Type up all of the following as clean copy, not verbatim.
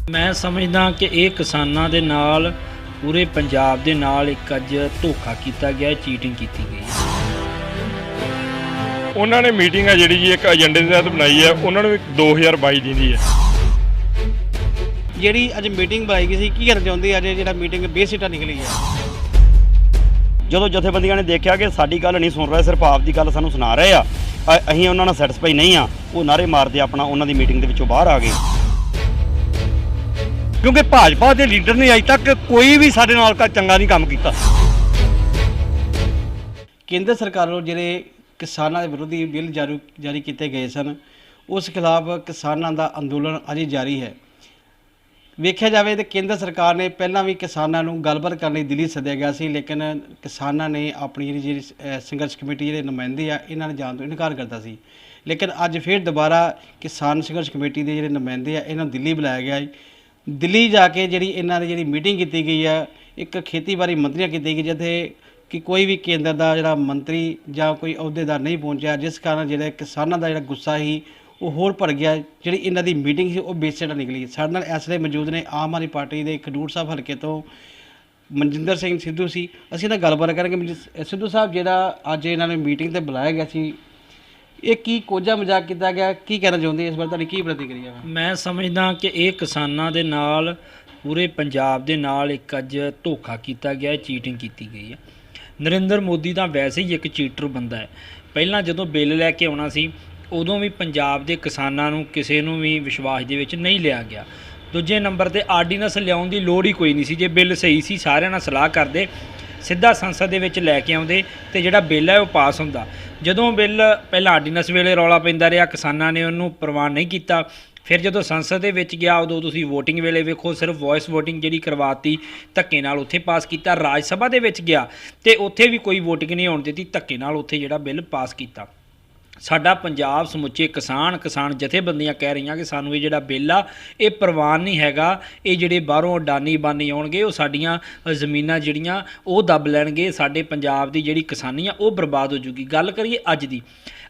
मैं समझदा कि ये किसानां दे नाल पूरे पंजाब दे नाल एक अज धोखा किया गया, चीटिंग की गई है। उन्होंने मीटिंग है जी एक एजेंडे के तहत बनाई है, उन्होंने 2022 दी है जी। अज मीटिंग बुलाई गई की करना चाहती है, अज जो मीटिंग बेसिटा निकली है। जो जथेबंदियां ने देखा कि साडी गल नहीं सुन रहे, सिर्फ आप दी गल सानू सुना रहे आ, असीं उन्हां नाल सैटिस्फाई नहीं आ, वो नारे मारते अपना उन्हां दी मीटिंग दे विचों बाहर आ गए। क्योंकि भाजपा के लीडर ने अज तक कोई भी साडे नाल चंगा नहीं काम किया। केंद्र सरकार वालों जिहड़े किसानां दे विरोधी बिल जारी किए गए सन, उस खिलाफ किसानां दा अंदोलन अजे जारी है। वेख्या जाए तो केंद्र सरकार ने पहला भी किसानां नूं गलबात करने दिल्ली सद्दिया गया सी, लेकिन किसानां ने अपनी जी संघर्ष कमेटी जिहड़े नुमाइंदे आ इन्हां ने जाण तों इनकार करता सी। लेकिन अज फिर दोबारा किसान संघर्ष कमेटी के जिहड़े नुमाइंदे आ इन्हां नूं दिल्ली बुलाया गया है। दिल्ली जाके जी इन्हां दी जिहड़ी मीटिंग की गई है, एक खेतीबाड़ी मंत्रियां की गई, जिथे कि कोई भी केंद्र का जिहड़ा मंत्री या कोई अहुदेदार नहीं पहुंचा, जिस कारण जिहड़े किसानां दा जिहड़ा गुस्सा ही वो होर भर गया। जी इन्हां दी मीटिंग सी वो बेसिटा निकली। साडे नाल इस वे मौजूद ने आम आदमी पार्टी के खडूर साहब हल्के तो मनजिंदर सिंह सिद्धू सी। असीं नाल गलबात करांगे। सिद्धू साहब जिहड़ा अज इन्हां ने मीटिंग ते बुलाया गया सी, ये की कोझा मजाक किया गया, की कहना चाहते इस बार तुहाडी की प्रतिक्रिया है? मैं समझदा कि ये किसानां दे नाल पूरे पंजाब दे नाल एक अज धोखा किया गया, चीटिंग की गई है। नरेंद्र मोदी तो वैसे ही एक चीटर बंदा है। पहलां जदों बिल लैके आउणा सी उदों भी पंजाब दे किसानां नूं किसी नूं भी विश्वास दे विच नहीं लिया गया। दूजे नंबर ते आर्डीनेंस लियाउण दी लोड़ ही कोई नहीं सी। जे बिल सही सी सारिਆਂ ਨਾਲ सलाह करदे, सीधा संसद दे विच लैके आउंदे ते जिहड़ा बिल है वो पास हुंदा। जदों बिल पहलां आर्डीनेंस वेले रौला पैंदा रहा, किसानां ने उहनूं प्रवान नहीं कीता। फिर जो संसद दे विच गया उदों तुसीं वोटिंग वेले वेखो सिर्फ वॉइस वोटिंग जिहड़ी करवाती, धक्के नाल उत्थे पास किया। राज सभा दे विच गया ते उत्थे भी कोई वोटिंग नहीं होण दित्ती, धक्के नाल उत्थे जिहड़ा बिल पास किया। साडा पंजाब समुचे किसान जथेबंदियां कह रही कि सानू ये जिहड़ा बिल आ ये प्रवान नहीं हैगा, ये जिहड़े बाहरों अडानी बानी आउणगे वो साडीआं जमीनां जिहड़ियां वो दब लैणगे, साडे पंजाब दी जिहड़ी किसानी आ वो बर्बाद हो जूगी। गल करिए अज दी,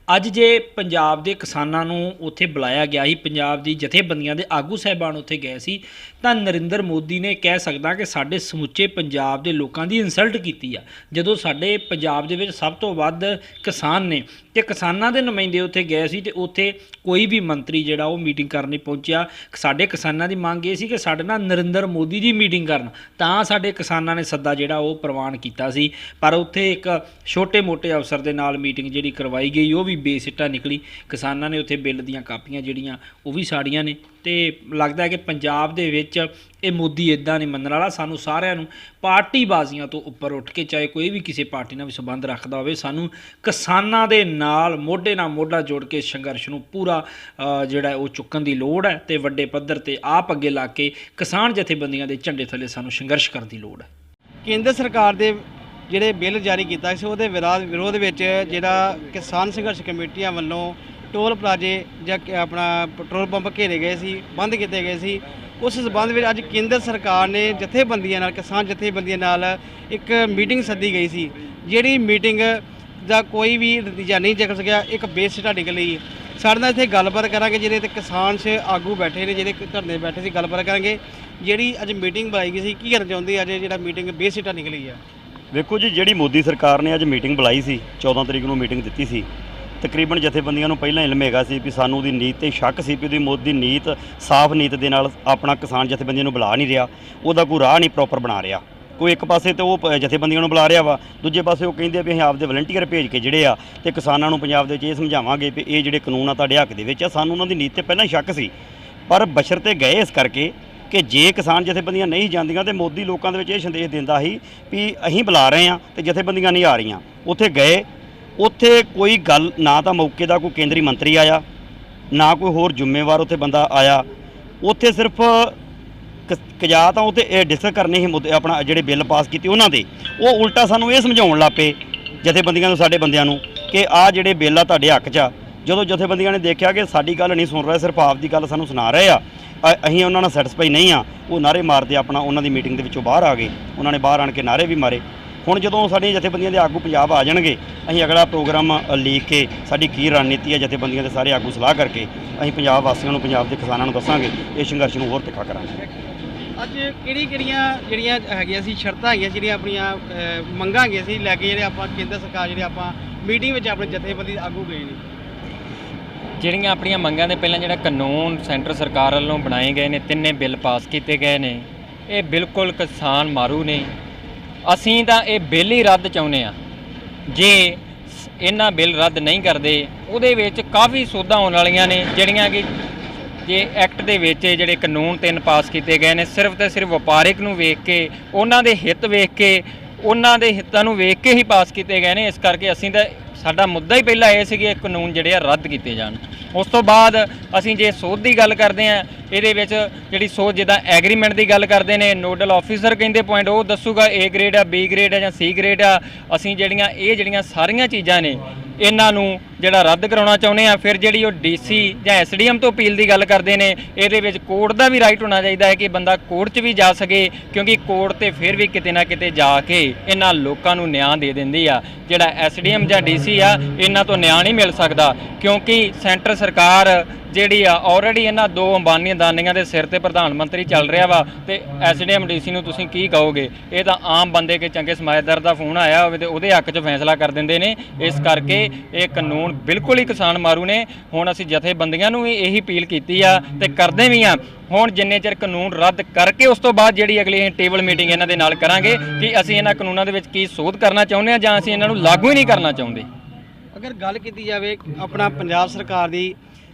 अज जे पंजाब दे किसानां नूं उत्थे बुलाया गया ही, पंजाब दी जथेबंदियां दे आगू साहिबान उत्थे गए सी, तां नरेंद्र मोदी ने कह सकदा कि साडे समुचे पंजाब दे लोकां दी इंसल्ट कीती आ। जदों साडे पंजाब दे विच सब तो वध किसान ने ते किसानां दे नुमाइंदे उत्थे गए सी ते उत्थे कोई भी मंत्री जिहड़ा वो मीटिंग करन नहीं पहुंचिया। साडे किसानां दी मंग ये सी कि साडे नाल नरेंद्र मोदी जी मीटिंग करन, तां साडे किसानां ने सद्दा जिहड़ा वो प्रवान कीता सी। पर उत्थे एक छोटे मोटे अफसर दे नाल मीटिंग जिहड़ी करवाई गई वो भी बेसिटा निकली। किसानां ने उत्थे बिल दीआं कापियां जिहड़ियां वो भी साड़ियां ने। तो लगता है कि पंजाब दे विच ये मोदी इदां नहीं मनण वाला। सानू सारिआं नूं पार्टीबाजियां तो उपर उठ के, चाहे कोई भी किसी पार्टी नाल भी संबंध रखदा होवे, सानू किसानां दे नाल मोढे नाल मोढा जोड़ के संघर्ष नूं पूरा जिहड़ा वो चुक्कण दी लोड़ है ते वड्डे पੱਧਰ ते आप अगे ला के किसान जथेबंदियां दे झंडे थल्ले सानू संघर्ष करन दी लोड़ है। केंद्र सरकार दे ਜਿਹੜੇ ਬਿੱਲ ਜਾਰੀ ਕੀਤਾ ਸੀ ਉਹਦੇ ਵਿਰੋਧ ਵਿੱਚ ਜਿਹੜਾ ਕਿਸਾਨ ਸੰਘਰਸ਼ ਕਮੇਟੀਆਂ ਵੱਲੋਂ ਟੋਲ ਪਲਾਜ਼ੇ ਜਾਂ ਆਪਣਾ ਪੈਟਰੋਲ ਪੰਪ ਘੇਰੇ ਗਏ ਸੀ, ਬੰਦ ਕੀਤੇ ਗਏ ਸੀ। ਉਸ ਸਬੰਧ ਵਿੱਚ ਅੱਜ ਕੇਂਦਰ ਸਰਕਾਰ ਨੇ ਜਥੇਬੰਦੀਆਂ ਨਾਲ, ਕਿਸਾਨ ਜਥੇਬੰਦੀਆਂ ਨਾਲ ਇੱਕ ਮੀਟਿੰਗ ਸੱਦੀ ਗਈ ਸੀ, ਜਿਹੜੀ ਮੀਟਿੰਗ ਦਾ ਕੋਈ ਵੀ ਨਤੀਜਾ ਨਹੀਂ ਨਿਕਲ ਸਕਿਆ, ਇੱਕ ਬੇਸਿੱਟਾ ਨਿਕਲੀ। ਸਾਡੇ ਨਾਲ ਇੱਥੇ ਗੱਲਬਾਤ ਕਰਾਂਗੇ ਜਿਹੜੇ ਤੇ ਕਿਸਾਨ ਸੇ ਆਗੂ ਬੈਠੇ ਨੇ, ਜਿਹੜੇ ਧਰਨੇ ਬੈਠੇ ਸੀ, ਗੱਲਬਾਤ ਕਰਾਂਗੇ। ਜਿਹੜੀ ਅੱਜ ਮੀਟਿੰਗ ਬੁਲਾਈ ਗਈ ਸੀ ਕੀ ਕਰਨਾ ਚਾਹੁੰਦੇ ਅੱਜ ਜਿਹੜਾ ਮੀਟਿੰਗ ਬੇਸਿੱਟਾ ਨਿਕਲੀ ਆ? देखो जी, जी मोदी सरकार ने अज मीटिंग बुलाई सी, 14 तरीक को मीटिंग दी सी। तकरीबन जथेबंदियां नूं पहलां इल्म हैगा सी भी सानू दी नीत ते शक सी भी मोदी नीत साफ नीत दे नाल अपना किसान जथेबंदियां नूं बुला नहीं रहा, उहदा कोई राह नहीं प्रॉपर बना रहा। कोई एक पासे तो वो जथेबंदियां नूं बुला रहा वा, दूजे पासे वो कहिंदे भी असीं आपदे वलंटीयर भेज के जिहड़े आ ते किसानां नूं पंजाब दे विच इह समझावांगे भी ये जिहड़े कानून आ तुहाडे हक दे विच आ। सानू उहनां दी नीत ते पहलां शक सी, पर बशरते गए इस करके कि जे किसान जथेबंदियां नहीं जांदियां तो मोदी लोगों के ये संदेश दिंदा ही भी अहीं बुला रहे हैं तो जथेबंदियां नहीं आ रही। उत्थे गए, उत्थे कोई गल ना तो मौके का कोई केंद्री मंत्री आया, ना कोई होर जिम्मेवार उत्थे बंदा आया। उत्थे सिर्फ कजा तो उत्थे डिस्कस करने ही मुद्दे अपना जिहड़े बिल पास कीते उन्हां दे, वो उल्टा सानू ये समझाउण लग पे जथेबंदियां नूं, साडे बंदियां नूं कि आ जिहड़े बिल आ तुहाडे हक च आ। जदों जथेबंदियां ने देखा कि साडी गल नहीं सुन रहे, सिर्फ आप दी गल सानू सुना रहे आ, असीं उन्हां नाल सैटिस्फाई नहीं आ, वो नारे मारते अपना उन्हां दी मीटिंग दे विचों बाहर आ गए। उन्होंने बाहर आण के नारे भी मारे। ਹੁਣ ਜਦੋਂ ਸਾਡੀਆਂ ਜਥੇਬੰਦੀਆਂ ਦੇ ਆਗੂ ਪੰਜਾਬ ਆ ਜਾਣਗੇ, ਅਸੀਂ ਅਗਲਾ ਪ੍ਰੋਗਰਾਮ ਲਿਖ ਕੇ ਸਾਡੀ ਕੀ ਰਣਨੀਤੀ ਹੈ ਜਥੇਬੰਦੀਆਂ ਦੇ ਸਾਰੇ ਆਗੂ ਸਲਾਹ ਕਰਕੇ ਅਸੀਂ ਪੰਜਾਬ ਵਾਸੀਆਂ ਨੂੰ, ਪੰਜਾਬ ਦੇ ਕਿਸਾਨਾਂ ਨੂੰ ਦੱਸਾਂਗੇ। ਇਹ ਸੰਘਰਸ਼ ਨੂੰ ਹੋਰ ਤਿੱਖਾ ਕਰਾਂਗੇ। ਅੱਜ ਕਿਹੜੀਆਂ ਜਿਹੜੀਆਂ ਹੈਗੀਆਂ ਸੀ ਸ਼ਰਤਾਂ ਹੈਗੀਆਂ ਜਿਹੜੀਆਂ ਆਪਣੀਆਂ ਮੰਗਾਂ ਹੈਗੀਆਂ ਸੀ ਲੈ ਕੇ ਜਿਹੜੇ ਆਪਾਂ ਕੇਂਦਰ ਸਰਕਾਰ ਜਿਹੜੇ ਆਪਾਂ ਮੀਟਿੰਗ ਵਿੱਚ ਆਪਣੇ ਜਥੇਬੰਦੀ ਆਗੂ ਗਏ ਨੇ? ਜਿਹੜੀਆਂ ਆਪਣੀਆਂ ਮੰਗਾਂ ਦੇ ਪਹਿਲਾਂ ਜਿਹੜਾ ਕਾਨੂੰਨ ਸੈਂਟਰ ਸਰਕਾਰ ਵੱਲੋਂ ਬਣਾਏ ਗਏ ਨੇ, ਤਿੰਨੇ ਬਿੱਲ ਪਾਸ ਕੀਤੇ ਗਏ ਨੇ, ਇਹ ਬਿਲਕੁਲ ਕਿਸਾਨ ਮਾਰੂ ਨੇ। ਅਸੀਂ ਤਾਂ ਇਹ ਬਿੱਲ ਹੀ ਰੱਦ ਚਾਹੁੰਦੇ ਆ। ਜੇ ਇਹਨਾਂ ਬਿੱਲ ਰੱਦ ਨਹੀਂ ਕਰਦੇ ਉਹਦੇ ਵਿੱਚ ਕਾਫੀ ਸੋਧਾਂ ਆਉਣ ਵਾਲੀਆਂ ਨੇ, ਜਿਹੜੀਆਂ ਕਿ ਜੇ ਐਕਟ ਦੇ ਵਿੱਚ ਜਿਹੜੇ ਕਾਨੂੰਨ 3 ਪਾਸ ਕੀਤੇ ਗਏ ਨੇ ਸਿਰਫ ਤੇ ਸਿਰਫ ਵਪਾਰਿਕ ਨੂੰ ਵੇਖ ਕੇ, ਉਹਨਾਂ ਦੇ ਹਿੱਤ ਵੇਖ ਕੇ, ਉਹਨਾਂ ਦੇ ਹਿੱਤਾਂ ਨੂੰ ਵੇਖ ਕੇ ਹੀ ਪਾਸ ਕੀਤੇ ਗਏ ਨੇ। ਇਸ ਕਰਕੇ ਅਸੀਂ ਤਾਂ ਸਾਡਾ ਮੁੱਦਾ ਹੀ ਪਹਿਲਾਂ ਇਹ ਸੀ ਕਿ ਇਹ ਕਾਨੂੰਨ ਜਿਹੜੇ ਆ ਰੱਦ ਕੀਤੇ ਜਾਣ। ਉਸ ਤੋਂ ਬਾਅਦ ਅਸੀਂ ਜੇ ਸੋਧ ਦੀ ਗੱਲ ਕਰਦੇ ਹਾਂ, ਇਹਦੇ ਵਿੱਚ ਜਿਹੜੀ ਸੋਧ ਜਿੱਦਾਂ ਐਗਰੀਮੈਂਟ ਦੀ ਗੱਲ ਕਰਦੇ ਨੇ, ਨੋਡਲ ਆਫੀਸਰ ਕਹਿੰਦੇ ਪੁਆਇੰਟ ਉਹ ਦੱਸੂਗਾ A ਗ੍ਰੇਡ ਆ, B ਗ੍ਰੇਡ ਆ ਜਾਂ C ਗ੍ਰੇਡ ਆ। ਅਸੀਂ ਜਿਹੜੀਆਂ ਸਾਰੀਆਂ ਚੀਜ਼ਾਂ ਨੇ ਇਹਨਾਂ ਨੂੰ ਜਿਹੜਾ ਰੱਦ ਕਰਾਉਣਾ ਚਾਹੁੰਦੇ ਆ। ਫਿਰ ਜਿਹੜੀ ਉਹ DC ਜਾਂ SDM ਤੋਂ ਅਪੀਲ ਦੀ ਗੱਲ ਕਰਦੇ ਨੇ, ਇਹਦੇ ਵਿੱਚ ਕੋਰਟ ਦਾ ਵੀ ਰਾਈਟ ਹੋਣਾ ਚਾਹੀਦਾ ਹੈ ਕਿ ਬੰਦਾ ਕੋਰਟ 'ਚ ਵੀ ਜਾ ਸਕੇ, ਕਿਉਂਕਿ ਕੋਰਟ ਤੇ ਫਿਰ ਵੀ ਕਿਤੇ ਨਾ ਕਿਤੇ ਜਾ ਕੇ ਇਹਨਾਂ ਲੋਕਾਂ ਨੂੰ ਨਿਆਂ ਦੇ ਦਿੰਦੀ ਆ। ਜਿਹੜਾ SDM ਜਾਂ DC ਆ, ਇਹਨਾਂ ਤੋਂ ਨਿਆਂ ਨਹੀਂ ਮਿਲ ਸਕਦਾ, ਕਿਉਂਕਿ ਸੈਂਟਰ ਸਰਕਾਰ ਜਿਹੜੀ ਆ ਆਲਰੇਡੀ ਇਹਨਾਂ 2 ਅੰਬਾਨੀਆਂ ਦਾਨੀਆਂ ਦੇ ਸਿਰ ਤੇ ਪ੍ਰਧਾਨ ਮੰਤਰੀ ਚੱਲ ਰਿਹਾ ਵਾ। ਤੇ SDM DC ਨੂੰ ਤੁਸੀਂ ਕੀ ਕਹੋਗੇ? ਇਹ ਤਾਂ ਆਮ ਬੰਦੇ ਕੇ ਚੰਗੇ ਸਮਾਜਦਾਰ ਦਾ ਫੋਨ ਆਇਆ ਹੋਵੇ ਤੇ ਉਹਦੇ ਹੱਕ 'ਚ ਫੈਸਲਾ ਕਰ ਦਿੰਦੇ ਨੇ। ਇਸ ਕਰਕੇ ਇਹ ਕਾਨੂੰਨ ਬਿਲਕੁਲ ਹੀ ਕਿਸਾਨ ਮਾਰੂ ਨੇ। ਹੁਣ ਅਸੀਂ ਜਥੇਬੰਦੀਆਂ ਨੂੰ ਵੀ ਇਹੀ ਅਪੀਲ ਕੀਤੀ ਆ ਤੇ ਕਰਦੇ ਵੀ ਆ। ਹੁਣ ਜਿੰਨੇ ਚਿਰ ਕਾਨੂੰਨ ਰੱਦ ਕਰਕੇ ਉਸ ਤੋਂ ਬਾਅਦ ਜਿਹੜੀ ਅਗਲੀ ਟੇਬਲ ਮੀਟਿੰਗ ਇਹਨਾਂ ਦੇ ਨਾਲ ਕਰਾਂਗੇ ਕਿ ਅਸੀਂ ਇਹਨਾਂ ਕਾਨੂੰਨਾਂ ਦੇ ਵਿੱਚ ਕੀ ਸੋਧ ਕਰਨਾ ਚਾਹੁੰਦੇ ਆ ਜਾਂ ਅਸੀਂ ਇਹਨਾਂ ਨੂੰ ਲਾਗੂ ਹੀ ਨਹੀਂ ਕਰਨਾ ਚਾਹੁੰਦੇ। ਅਗਰ ਗੱਲ ਕੀਤੀ ਜਾਵੇ ਆਪਣਾ ਪੰਜਾਬ ਸਰਕਾਰ ਦੀ,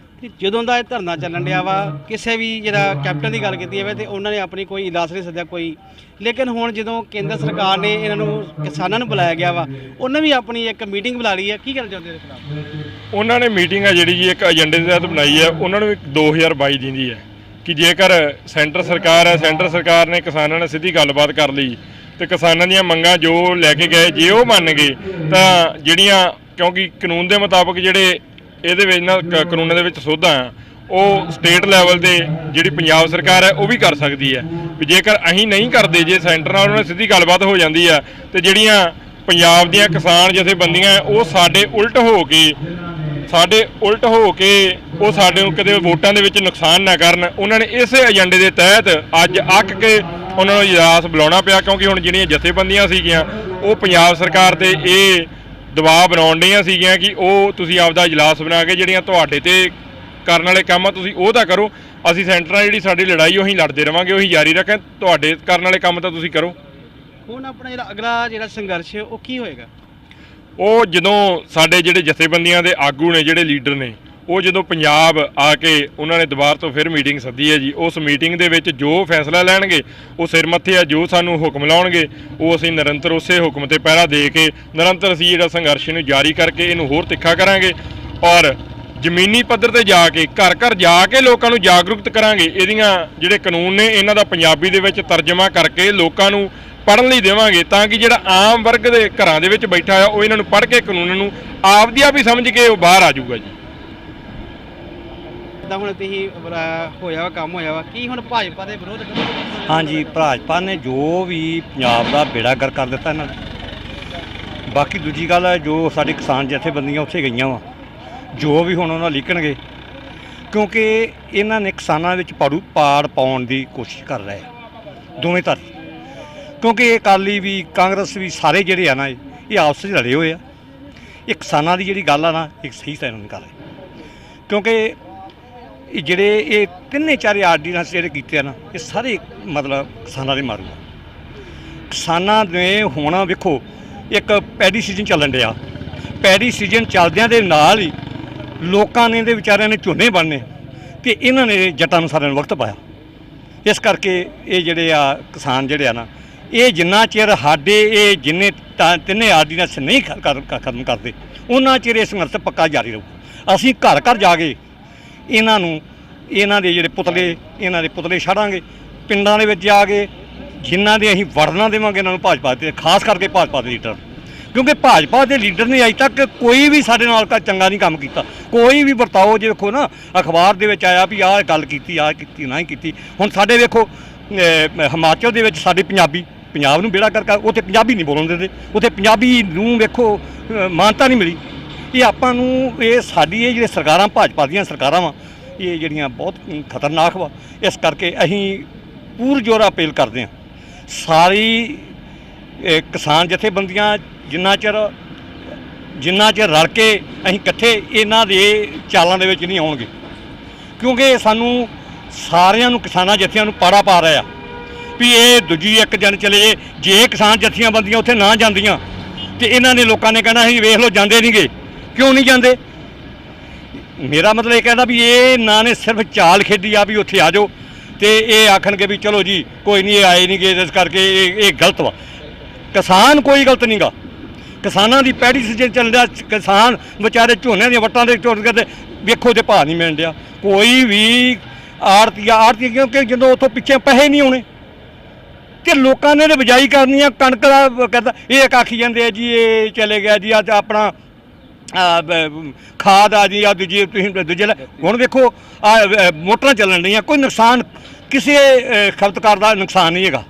ਜਦੋਂ ਦਾ ਇਹ ਧਰਨਾ ਚੱਲਣ ਡਿਆ ਵਾ, ਕਿਸੇ ਵੀ ਜਿਹੜਾ ਕੈਪਟਨ ਦੀ ਗੱਲ ਕੀਤੀ ਜਾਵੇ ਤੇ ਉਹਨਾਂ ਨੇ ਆਪਣੀ ਕੋਈ ਇਜਲਾਸ ਨਹੀਂ ਸੱਦਿਆ ਕੋਈ, ਲੇਕਿਨ ਹੁਣ ਜਦੋਂ ਕੇਂਦਰ ਸਰਕਾਰ ਨੇ ਇਹਨਾਂ ਨੂੰ ਕਿਸਾਨਾਂ ਨੂੰ ਬੁਲਾਇਆ ਗਿਆ ਵਾ, ਉਹਨੇ ਵੀ ਆਪਣੀ ਇੱਕ ਮੀਟਿੰਗ ਬੁਲਾ ਲਈ ਹੈ। ਕੀ ਕਹਿਣਾ ਚਾਹੁੰਦੇ ਇਹਦੇ ਖਿਲਾਫ? ਉਹਨਾਂ ਨੇ ਮੀਟਿੰਗ ਹੈ ਜਿਹੜੀ ਜੀ ਇੱਕ ਏਜੰਡੇ ਦੇ ਤਹਿਤ ਬਣਾਈ ਹੈ, ਉਹਨਾਂ ਨੂੰ 2022 ਦਿੰਦੀ ਹੈ ਕਿ ਜੇਕਰ ਸੈਂਟਰ ਸਰਕਾਰ ਨੇ ਕਿਸਾਨਾਂ ਨਾਲ ਸਿੱਧੀ ਗੱਲਬਾਤ ਕਰ ਲਈ ਤੇ ਕਿਸਾਨਾਂ ਦੀਆਂ ਮੰਗਾਂ ਜੋ ਲੈ ਕੇ ਗਏ ਜੇ ਉਹ ਮੰਨ ਗਏ ਤਾਂ ਜਿਹੜੀਆਂ, ਕਿਉਂਕਿ ਕਾਨੂੰਨ ਦੇ ਮੁਤਾਬਕ ਜਿਹੜੇ ਇਹਦੇ ਵਿੱਚ ਨਾ ਕਾਨੂੰਨਾਂ ਦੇ ਵਿੱਚ ਸੋਧਾਂ ਆ, ਉਹ ਸਟੇਟ ਲੈਵਲ ਤੇ ਜਿਹੜੀ ਪੰਜਾਬ ਸਰਕਾਰ ਹੈ ਉਹ ਵੀ ਕਰ ਸਕਦੀ ਹੈ। ਵੀ ਜੇਕਰ ਅਸੀਂ ਨਹੀਂ ਕਰਦੇ, ਜੇ ਸੈਂਟਰ ਨਾਲ ਉਹਨਾਂ ਨਾਲ ਸਿੱਧੀ ਗੱਲਬਾਤ ਹੋ ਜਾਂਦੀ ਆ ਤੇ ਜਿਹੜੀਆਂ ਪੰਜਾਬ ਦੀਆਂ ਕਿਸਾਨ ਜਥੇਬੰਦੀਆਂ ਉਹ ਸਾਡੇ ਉਲਟ ਹੋ ਕੇ ਉਹ ਸਾਡੇ ਨੂੰ ਕਦੇ ਵੋਟਾਂ ਦੇ ਵਿੱਚ ਨੁਕਸਾਨ ਨਾ ਕਰਨ, ਉਹਨਾਂ ਨੇ ਇਸੇ ਏਜੰਡੇ ਦੇ ਤਹਿਤ ਅੱਜ ਅੱਕ ਕੇ ਉਹਨਾਂ ਨੂੰ ਇਜਲਾਸ ਬੁਲਾਉਣਾ ਪਿਆ। ਕਿਉਂਕਿ ਹੁਣ ਜਿਹੜੀਆਂ ਜਥੇਬੰਦੀਆਂ ਸੀਗੀਆਂ ਉਹ ਪੰਜਾਬ ਸਰਕਾਰ ਤੇ ਇਹ ਦਬਾਅ ਬਣਾਉਣ ਡੀਆਂ ਸੀਗੀਆਂ ਕਿ ਉਹ ਤੁਸੀਂ ਆਪਦਾ ਇਜਲਾਸ ਬਣਾ ਕੇ ਜਿਹੜੀਆਂ ਤੁਹਾਡੇ ਤੇ ਕਰਨ ਵਾਲੇ ਕੰਮ ਆ ਤੁਸੀਂ ਉਹ ਤਾਂ ਕਰੋ, ਅਸੀਂ ਸੈਂਟਰ ਨਾਲ ਜਿਹੜੀ ਸਾਡੀ ਲੜਾਈ ਉਹੀ ਲੜਦੇ ਰਵਾਂਗੇ, ਉਹੀ ਜਾਰੀ ਰੱਖਾਂ, ਤੁਹਾਡੇ ਕਰਨ ਵਾਲੇ ਕੰਮ ਤਾਂ ਤੁਸੀਂ ਕਰੋ। ਹੁਣ ਆਪਣਾ ਜਿਹੜਾ ਅਗਲਾ ਜਿਹੜਾ ਸੰਘਰਸ਼ ਉਹ ਕੀ ਹੋਏਗਾ? ਉਹ ਜਦੋਂ ਸਾਡੇ ਜਿਹੜੇ ਜਥੇਬੰਦੀਆਂ ਦੇ ਆਗੂ ਨੇ, ਜਿਹੜੇ ਲੀਡਰ ਨੇ, ਉਹ ਜਦੋਂ ਪੰਜਾਬ ਆ ਕੇ ਉਹਨਾਂ ਨੇ ਦੁਬਾਰਾ ਤੋਂ ਫਿਰ ਮੀਟਿੰਗ ਸੱਦੀ ਹੈ ਜੀ, ਉਸ ਮੀਟਿੰਗ ਦੇ ਵਿੱਚ ਜੋ ਫੈਸਲਾ ਲੈਣਗੇ ਉਹ ਸਿਰ ਮੱਥੇ ਆ, ਜੋ ਸਾਨੂੰ ਹੁਕਮ ਲਾਉਣਗੇ ਉਹ ਅਸੀਂ ਨਿਰੰਤਰ ਉਸੇ ਹੁਕਮ ਤੇ ਪਹਿਰਾ ਦੇ ਕੇ ਨਿਰੰਤਰ ਅਸੀਂ ਜਿਹੜਾ ਸੰਘਰਸ਼ ਨੂੰ ਜਾਰੀ ਕਰਕੇ ਇਹਨੂੰ ਹੋਰ ਤਿੱਖਾ ਕਰਾਂਗੇ ਔਰ ਜ਼ਮੀਨੀ ਪੱਧਰ ਤੇ ਜਾ ਕੇ ਘਰ ਘਰ ਜਾ ਕੇ ਲੋਕਾਂ ਨੂੰ ਜਾਗਰੂਕਤ ਕਰਾਂਗੇ। ਇਹਦੀਆਂ ਜਿਹੜੇ ਕਾਨੂੰਨ ਨੇ ਇਹਨਾਂ ਦਾ ਪੰਜਾਬੀ ਦੇ ਵਿੱਚ ਤਰਜਮਾ ਕਰਕੇ ਲੋਕਾਂ ਨੂੰ ਪੜ੍ਹਨ ਲਈ ਦੇਵਾਂਗੇ, ਤਾਂ ਕਿ ਜਿਹੜਾ ਆਮ ਵਰਗ ਦੇ ਘਰਾਂ ਦੇ ਵਿੱਚ ਬੈਠਾ ਆ ਉਹ ਇਹਨਾਂ ਨੂੰ ਪੜ੍ਹ ਕੇ ਕਾਨੂੰਨ ਨੂੰ ਆਪਦੀ ਆਪ ਹੀ ਸਮਝ ਕੇ ਉਹ ਬਾਹਰ ਆ ਜਾਊਗਾ ਜੀ। ਹੁਣ ਤੁਸੀਂ ਹੋਇਆ ਵਾ ਕੰਮ ਹੋਇਆ ਵਾ, ਕੀ ਹੁਣ ਭਾਜਪਾ ਦੇ ਵਿਰੋਧ ਕਰੋਗੇ? ਹਾਂਜੀ, ਭਾਜਪਾ ਨੇ ਜੋ ਵੀ ਪੰਜਾਬ ਦਾ ਬੇੜਾ ਗਰਕ ਕਰ ਦਿੱਤਾ ਇਹਨਾਂ ਨੇ। ਬਾਕੀ ਦੂਜੀ ਗੱਲ ਹੈ, ਜੋ ਸਾਡੇ ਕਿਸਾਨ ਜਥੇਬੰਦੀਆਂ ਉੱਥੇ ਗਈਆਂ ਵਾ, ਜੋ ਵੀ ਹੁਣ ਉਹਨਾਂ ਲਿਖਣਗੇ, ਕਿਉਂਕਿ ਇਹਨਾਂ ਨੇ ਕਿਸਾਨਾਂ ਵਿੱਚ ਪਾੜ ਪਾਉਣ ਦੀ ਕੋਸ਼ਿਸ਼ ਕਰ ਰਹੇ ਦੋਵੇਂ ਧਿਰ, ਕਿਉਂਕਿ ਇਹ ਅਕਾਲੀ ਵੀ ਕਾਂਗਰਸ ਵੀ ਸਾਰੇ ਜਿਹੜੇ ਆ ਨਾ ਇਹ ਆਪਸ ਵਿੱਚ ਲੜੇ ਹੋਏ ਆ। ਇਹ ਕਿਸਾਨਾਂ ਦੀ ਜਿਹੜੀ ਗੱਲ ਆ ਨਾ ਇੱਕ ਸਹੀ ਤਰ੍ਹਾਂ ਨਹੀਂ ਕਰ ਰਹੇ, ਕਿਉਂਕਿ ਇਹ ਜਿਹੜੇ ਇਹ 3-4 ਆਰਡੀਨੈਂਸ ਜਿਹੜੇ ਕੀਤੇ ਆ ਨਾ ਇਹ ਸਾਰੇ ਮਤਲਬ ਕਿਸਾਨਾਂ ਦੇ ਮਾਰੂ ਆ। ਕਿਸਾਨਾਂ ਨੇ ਹੁਣ ਵੇਖੋ ਇੱਕ ਪੈਡੀ ਸੀਜ਼ਨ ਚੱਲਣ ਡਿਆ, ਪੈਡੀ ਸੀਜ਼ਨ ਚੱਲਦਿਆਂ ਦੇ ਨਾਲ ਹੀ ਲੋਕਾਂ ਨੇ ਦੇ ਵਿਚਾਰਿਆਂ ਨੇ ਝੋਨੇ ਬਣਨੇ ਤੇ ਇਹਨਾਂ ਨੇ ਜੱਟਾਂ ਨੂੰ ਸਾਰਿਆਂ ਨੂੰ ਵਕਤ ਪਾਇਆ। ਇਸ ਕਰਕੇ ਇਹ ਜਿਹੜੇ ਆ ਕਿਸਾਨ ਜਿਹੜੇ ਆ ਨਾ ਇਹ ਜਿੰਨਾ ਚਿਰ ਸਾਡੇ ਇਹ ਜਿੰਨੇ ਤਿੰਨੇ ਆਰਡੀਨੈਂਸ ਨਹੀਂ ਖਤਮ ਕਰਦੇ ਉਹਨਾਂ ਚਿਰ ਇਹ ਸੰਘਰਸ਼ ਪੱਕਾ ਜਾਰੀ ਰਹੂ। ਅਸੀਂ ਘਰ ਘਰ ਜਾ ਕੇ ਇਹਨਾਂ ਦੇ ਜਿਹੜੇ ਪੁਤਲੇ ਛੱਡਾਂਗੇ, ਪਿੰਡਾਂ ਦੇ ਵਿੱਚ ਜਾ ਕੇ ਜਿਨ੍ਹਾਂ ਦੇ ਅਸੀਂ ਵੜਨਾ ਦੇਵਾਂਗੇ ਇਹਨਾਂ ਨੂੰ ਭਾਜਪਾ ਦੇ, ਖਾਸ ਕਰਕੇ ਭਾਜਪਾ ਦੇ ਲੀਡਰ, ਕਿਉਂਕਿ ਭਾਜਪਾ ਦੇ ਲੀਡਰ ਨੇ ਅਜੇ ਤੱਕ ਕੋਈ ਵੀ ਸਾਡੇ ਨਾਲ ਚੰਗਾ ਨਹੀਂ ਕੰਮ ਕੀਤਾ, ਕੋਈ ਵੀ ਵਰਤਾਓ। ਜੇ ਵੇਖੋ ਨਾ ਅਖਬਾਰ ਦੇ ਵਿੱਚ ਆਇਆ ਵੀ ਆਹ ਗੱਲ ਕੀਤੀ, ਆਹ ਕੀਤੀ, ਨਾ ਹੀ ਕੀਤੀ। ਹੁਣ ਸਾਡੇ ਵੇਖੋ ਹਿਮਾਚਲ ਦੇ ਵਿੱਚ ਸਾਡੇ ਪੰਜਾਬੀ ਪੰਜਾਬ ਨੂੰ ਬੇੜਾ ਕਰ ਉੱਥੇ ਪੰਜਾਬੀ ਨਹੀਂ ਬੋਲਣ ਦਿੰਦੇ, ਉੱਥੇ ਪੰਜਾਬੀ ਨੂੰ ਵੇਖੋ ਮਾਨਤਾ ਨਹੀਂ ਮਿਲੀ। ਇਹ ਆਪਾਂ ਨੂੰ ਇਹ ਸਾਡੀ ਇਹ ਜਿਹੜੇ ਸਰਕਾਰਾਂ ਭਾਜਪਾ ਦੀਆਂ ਸਰਕਾਰਾਂ ਵਾ ਇਹ ਜਿਹੜੀਆਂ ਬਹੁਤ ਖਤਰਨਾਕ ਵਾ। ਇਸ ਕਰਕੇ ਅਸੀਂ ਪੂਰਜੋਰ ਅਪੀਲ ਕਰਦੇ ਹਾਂ ਸਾਰੀ ਕਿਸਾਨ ਜਥੇਬੰਦੀਆਂ ਜਿੰਨਾ ਚਿਰ ਰਲ ਕੇ ਅਸੀਂ ਇਕੱਠੇ ਇਹਨਾਂ ਦੇ ਚਾਲਾਂ ਦੇ ਵਿੱਚ ਨਹੀਂ ਆਉਣਗੇ, ਕਿਉਂਕਿ ਸਾਨੂੰ ਸਾਰਿਆਂ ਨੂੰ ਕਿਸਾਨਾਂ ਜਥਿਆਂ ਨੂੰ ਪਾੜਾ ਪਾ ਰਿਹਾ ਵੀ ਇਹ ਦੂਜੀ ਇੱਕ ਦਿਨ ਚਲੇ ਜੇ ਕਿਸਾਨ ਜਥੀਆਂ ਬੰਦੀਆਂ ਉੱਥੇ ਨਾ ਜਾਂਦੀਆਂ ਤੇ ਇਹਨਾਂ ਨੇ ਲੋਕਾਂ ਨੇ ਕਹਿਣਾ ਸੀ ਵੇਖ ਲਓ ਜਾਂਦੇ ਨਹੀਂਗੇ। ਕਿਉਂ ਨਹੀਂ ਜਾਂਦੇ? ਮੇਰਾ ਮਤਲਬ ਇਹ ਕਹਿੰਦਾ ਵੀ ਇਹ ਨਾ ਨੇ ਸਿਰਫ ਚਾਲ ਖੇਡੀ ਆ ਵੀ ਉੱਥੇ ਆ ਜਾਓ ਤੇ ਇਹ ਆਖਣਗੇ ਵੀ ਚਲੋ ਜੀ ਕੋਈ ਨਹੀਂ ਇਹ ਆਏ ਨਹੀਂਗੇ ਇਸ ਕਰਕੇ ਇਹ ਗਲਤ ਵਾ। ਕਿਸਾਨ ਕੋਈ ਗਲਤ ਨਹੀਂਗਾ, ਕਿਸਾਨਾਂ ਦੀ ਪੈੜੀ ਸੀ ਜੇ ਚੱਲ ਰਿਹਾ, ਕਿਸਾਨ ਵਿਚਾਰੇ ਝੋਨੇ ਦੀਆਂ ਵੱਟਾਂ ਦੇ ਝੋਟ ਕਰਦੇ ਵੇਖੋ ਤੇ ਭਾਅ ਨਹੀਂ ਮਿਲਣ ਡਿਆ। ਕੋਈ ਵੀ ਆੜਤੀ ਕਿਉਂਕਿ ਜਦੋਂ ਉੱਥੋਂ ਪਿੱਛੇ ਪੈਸੇ ਨਹੀਂ ਆਉਣੇ ਤੇ ਲੋਕਾਂ ਨੇ ਬਿਜਾਈ ਕਰਨੀ ਆ, ਕਣਕ ਦਾ ਕਹਿੰਦਾ ਇਹ ਆਖੀ ਜਾਂਦੇ ਆ ਜੀ ਇਹ ਚਲੇ ਗਿਆ ਜੀ ਅੱਜ ਆਪਣਾ ਖਾਦ ਆ ਜੀ ਆ ਦੂਜੀ ਤੁਸੀਂ ਦੂਜੇ ਹੁਣ ਵੇਖੋ ਮੋਟਰਾਂ ਚੱਲਣ ਰਹੀਆਂ, ਕੋਈ ਨੁਕਸਾਨ ਕਿਸੇ ਖਪਤਕਾਰ ਦਾ ਨੁਕਸਾਨ ਨਹੀਂ ਹੈਗਾ।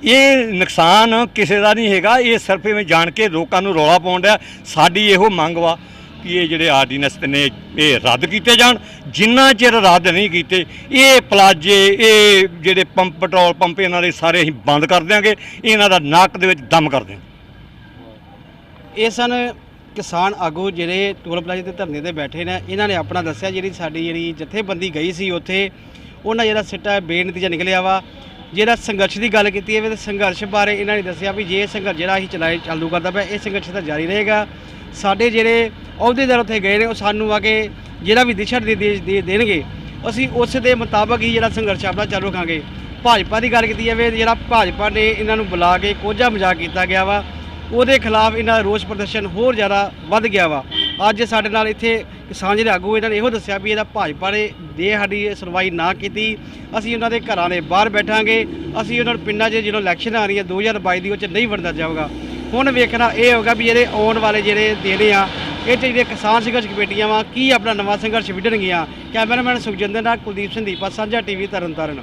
ਇਹ ਨੁਕਸਾਨ ਕਿਸੇ ਦਾ ਨਹੀਂ ਹੈਗਾ, ਇਹ ਸਿਰਫ ਇਵੇਂ ਜਾਣ ਕੇ ਲੋਕਾਂ ਨੂੰ ਰੌਲਾ ਪਾਉਣ ਡਿਆ। ਸਾਡੀ ਇਹੋ ਮੰਗ ਵਾ ਕਿ ਇਹ ਜਿਹੜੇ ਆਰਡੀਨੈਂਸ ਨੇ ਇਹ ਰੱਦ ਕੀਤੇ ਜਾਣ। ਜਿੰਨਾ ਚਿਰ ਰੱਦ ਨਹੀਂ ਕੀਤੇ ਇਹ ਪਲਾਜੇ ਇਹ ਜਿਹੜੇ ਪੈਟਰੋਲ ਪੰਪ ਇਹਨਾਂ ਦੇ ਸਾਰੇ ਅਸੀਂ ਬੰਦ ਕਰ ਦਿਆਂਗੇ, ਇਹਨਾਂ ਦਾ ਨੱਕ ਦੇ ਵਿੱਚ ਦਮ ਕਰ ਦਿਆਂਗੇ। ਇਹ ਸਨ ਕਿਸਾਨ ਆਗੂ ਜਿਹੜੇ ਟੋਲ ਪਲਾਜ਼ੇ ਤੇ ਧਰਨੇ ਤੇ ਬੈਠੇ ਨੇ। ਇਹਨਾਂ ਨੇ ਆਪਣਾ ਦੱਸਿਆ ਜਿਹੜੀ ਜਥੇਬੰਦੀ ਗਈ ਸੀ ਉੱਥੇ ਉਹਨਾਂ ਜਿਹੜਾ ਸਿੱਟਾ ਬੇਨਤੀਜਾ ਨਿਕਲਿਆ ਵਾ। ਜਿਹੜਾ ਸੰਘਰਸ਼ ਦੀ ਗੱਲ ਕੀਤੀ ਹੈ ਤੇ ਸੰਘਰਸ਼ ਬਾਰੇ ਇਹਨਾਂ ਨੇ ਦੱਸਿਆ ਵੀ ਜੇ ਸੰਘਰਸ਼ ਜਿਹੜਾ ਅਸੀਂ ਚਾਲੂ ਕਰਦਾ ਪਿਆ ਇਹ ਸੰਘਰਸ਼ ਤਾਂ ਜਾਰੀ ਰਹੇਗਾ। ਸਾਡੇ ਜਿਹੜੇ ਅਹੁਦੇਦਾਰ ਉੱਥੇ ਗਏ ਨੇ ਉਹ ਸਾਨੂੰ ਆ ਕੇ ਜਿਹੜਾ ਵੀ ਦਿਸ਼ਾ ਦੇ ਦੇਣਗੇ ਅਸੀਂ ਉਸ ਦੇ ਮੁਤਾਬਕ ਹੀ ਜਿਹੜਾ ਸੰਘਰਸ਼ ਆਪਣਾ ਚਾਲੂ ਰੱਖਾਂਗੇ। ਭਾਜਪਾ ਦੀ ਗੱਲ ਕੀਤੀ ਜਾਵੇ, ਜਿਹੜਾ ਭਾਜਪਾ ਨੇ ਇਹਨਾਂ ਨੂੰ ਬੁਲਾ ਕੇ ਕੋਝਾ ਮਜ਼ਾਕ ਕੀਤਾ ਗਿਆ ਵਾ ਉਹਦੇ ਖਿਲਾਫ ਇਹਨਾਂ ਦਾ ਰੋਸ ਪ੍ਰਦਰਸ਼ਨ ਹੋਰ ਜ਼ਿਆਦਾ ਵੱਧ ਗਿਆ ਵਾ। ਅੱਜ ਸਾਡੇ ਨਾਲ ਇੱਥੇ ਕਿਸਾਨ ਜਿਹੜੇ ਆਗੂ ਇਹਨਾਂ ਨੇ ਇਹੋ ਦੱਸਿਆ ਵੀ ਇਹਦਾ ਭਾਜਪਾ ਨੇ ਜੇ ਸਾਡੀ ਸੁਣਵਾਈ ਨਾ ਕੀਤੀ ਅਸੀਂ ਉਹਨਾਂ ਦੇ ਘਰਾਂ ਦੇ ਬਾਹਰ ਬੈਠਾਂਗੇ, ਅਸੀਂ ਉਹਨਾਂ ਨੂੰ ਪਿੰਡਾਂ 'ਚ ਜਦੋਂ ਇਲੈਕਸ਼ਨ ਆ ਰਹੀ ਹੈ 2022 ਦੀ ਉਹ 'ਚ ਨਹੀਂ ਵੜਦਾ ਜਾਊਗਾ। ਹੁਣ ਵੇਖਣਾ ਇਹ ਹੋਗਾ ਵੀ ਜਿਹੜੇ ਆਉਣ ਵਾਲੇ ਜਿਹੜੇ ਦਿਨ ਆ ਇਹ 'ਚ ਜਿਹੜੇ ਕਿਸਾਨ ਸੰਘਰਸ਼ ਕਮੇਟੀਆਂ ਵਾ ਕੀ ਆਪਣਾ ਨਵਾਂ ਸੰਘਰਸ਼ ਵਿੱਢਣਗੀਆਂ। ਕੈਮਰਾਮੈਨ ਸੁਖਜਿੰਦਰ ਨਾਲ ਕੁਲਦੀਪ ਸਿੰਘ ਦੀਪਾ, ਸਾਂਝਾ TV ਤਰਨਤਾਰਨ।